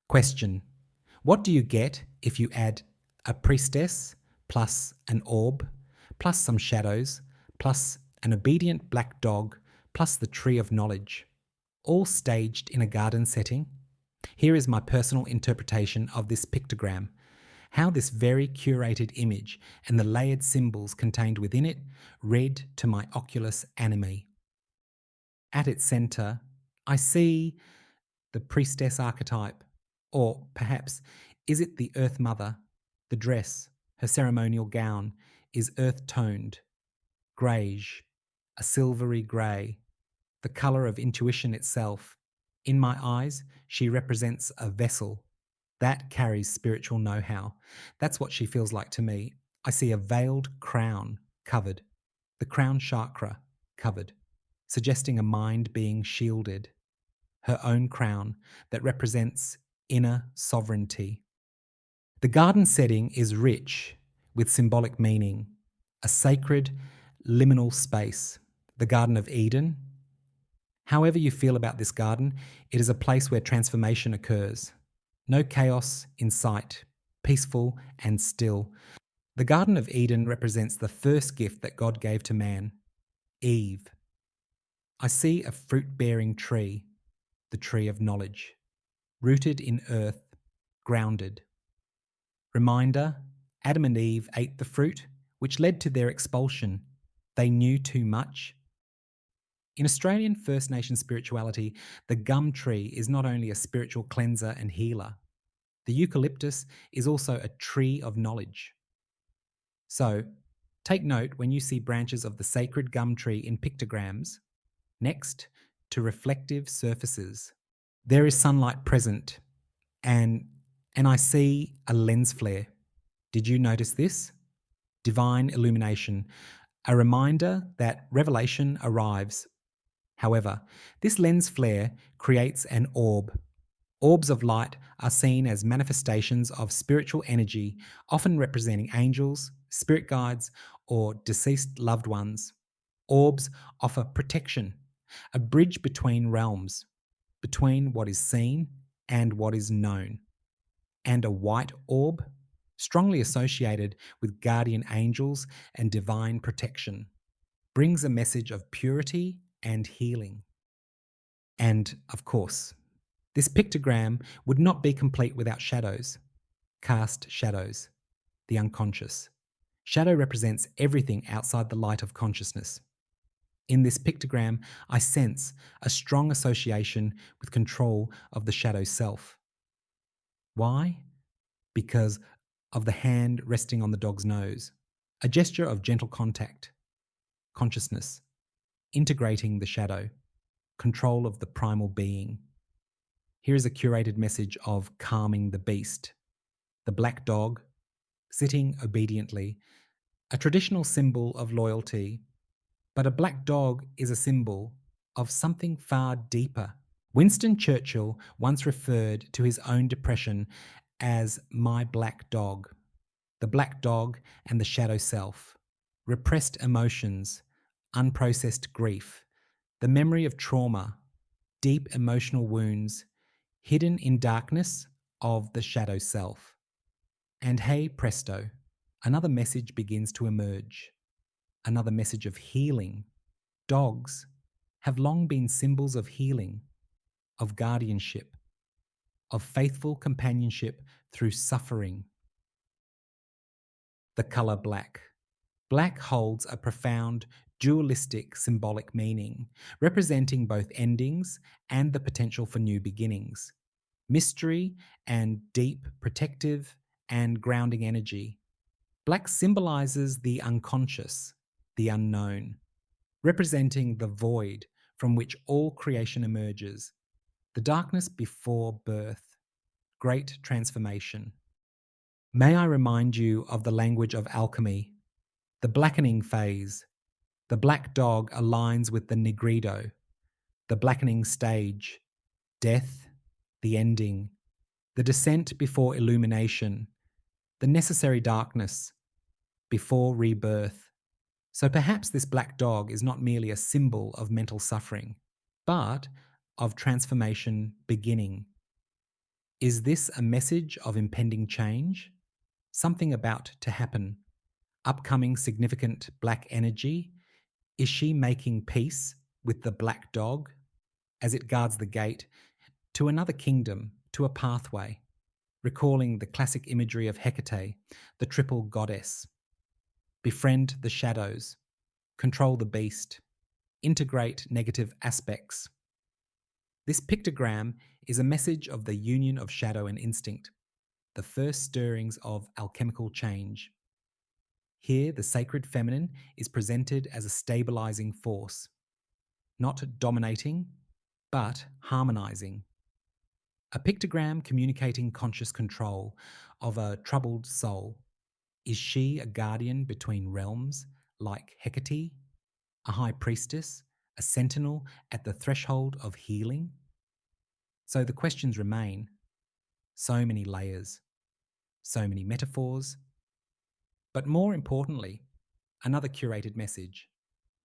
Question: what do you get if you add a priestess plus an orb plus some shadows plus an obedient black dog plus the tree of knowledge, all staged in a garden setting? Here is my personal interpretation of this pictogram, how this very curated image and the layered symbols contained within it read to my oculus animi. At its centre, I see the priestess archetype, or perhaps is it the Earth Mother? The dress, her ceremonial gown, is earth toned, greyish, a silvery grey, the colour of intuition itself. In my eyes, she represents a vessel that carries spiritual know how. That's what she feels like to me. I see a veiled crown covered, the crown chakra covered, suggesting a mind being shielded, her own crown that represents inner sovereignty. The garden setting is rich with symbolic meaning, a sacred liminal space, the Garden of Eden. However you feel about this garden, it is a place where transformation occurs. No chaos in sight, peaceful and still. The Garden of Eden represents the first gift that God gave to man, Eve. I see a fruit-bearing tree, the tree of knowledge, rooted in earth, grounded. Reminder, Adam and Eve ate the fruit, which led to their expulsion. They knew too much. In Australian First Nation spirituality, the gum tree is not only a spiritual cleanser and healer. The eucalyptus is also a tree of knowledge. So, take note when you see branches of the sacred gum tree in pictograms. Next, to reflective surfaces. There is sunlight present, and I see a lens flare. Did you notice this? Divine illumination, a reminder that revelation arrives. However, this lens flare creates an orb. Orbs of light are seen as manifestations of spiritual energy, often representing angels, spirit guides, or deceased loved ones. Orbs offer protection, a bridge between realms, between what is seen and what is known. And a white orb, strongly associated with guardian angels and divine protection, brings a message of purity and healing. And, of course, this pictogram would not be complete without shadows. Cast shadows, the unconscious. Shadow represents everything outside the light of consciousness. In this pictogram, I sense a strong association with control of the shadow self. Why? Because of the hand resting on the dog's nose, a gesture of gentle contact, consciousness, integrating the shadow, control of the primal being. Here is a curated message of calming the beast. The black dog, sitting obediently, a traditional symbol of loyalty, but a black dog is a symbol of something far deeper. Winston Churchill once referred to his own depression as my black dog. The black dog and the shadow self, repressed emotions, unprocessed grief, the memory of trauma, deep emotional wounds, hidden in darkness of the shadow self. And hey presto, another message begins to emerge. Another message of healing. Dogs have long been symbols of healing, of guardianship, of faithful companionship through suffering. The colour black. Black holds a profound dualistic symbolic meaning, representing both endings and the potential for new beginnings. Mystery and deep protective and grounding energy. Black symbolises the unconscious, the unknown, representing the void from which all creation emerges, the darkness before birth, great transformation. May I remind you of the language of alchemy, the blackening phase. The black dog aligns with the nigrido, the blackening stage, death, the ending, the descent before illumination, the necessary darkness before rebirth. So perhaps this black dog is not merely a symbol of mental suffering, but of transformation beginning. Is this a message of impending change? Something about to happen? Upcoming significant black energy? Is she making peace with the black dog as it guards the gate to another kingdom, to a pathway, recalling the classic imagery of Hecate, the triple goddess? Befriend the shadows, control the beast, integrate negative aspects. This pictogram is a message of the union of shadow and instinct, the first stirrings of alchemical change. Here, the sacred feminine is presented as a stabilizing force, not dominating, but harmonizing. A pictogram communicating conscious control of a troubled soul. Is she a guardian between realms like Hecate, a high priestess, a sentinel at the threshold of healing? So the questions remain. So many layers, so many metaphors, but more importantly, another curated message,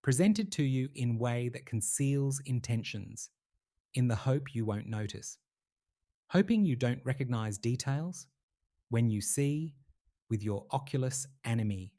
presented to you in way that conceals intentions, in the hope you won't notice, hoping you don't recognize details when you see with your oculus animi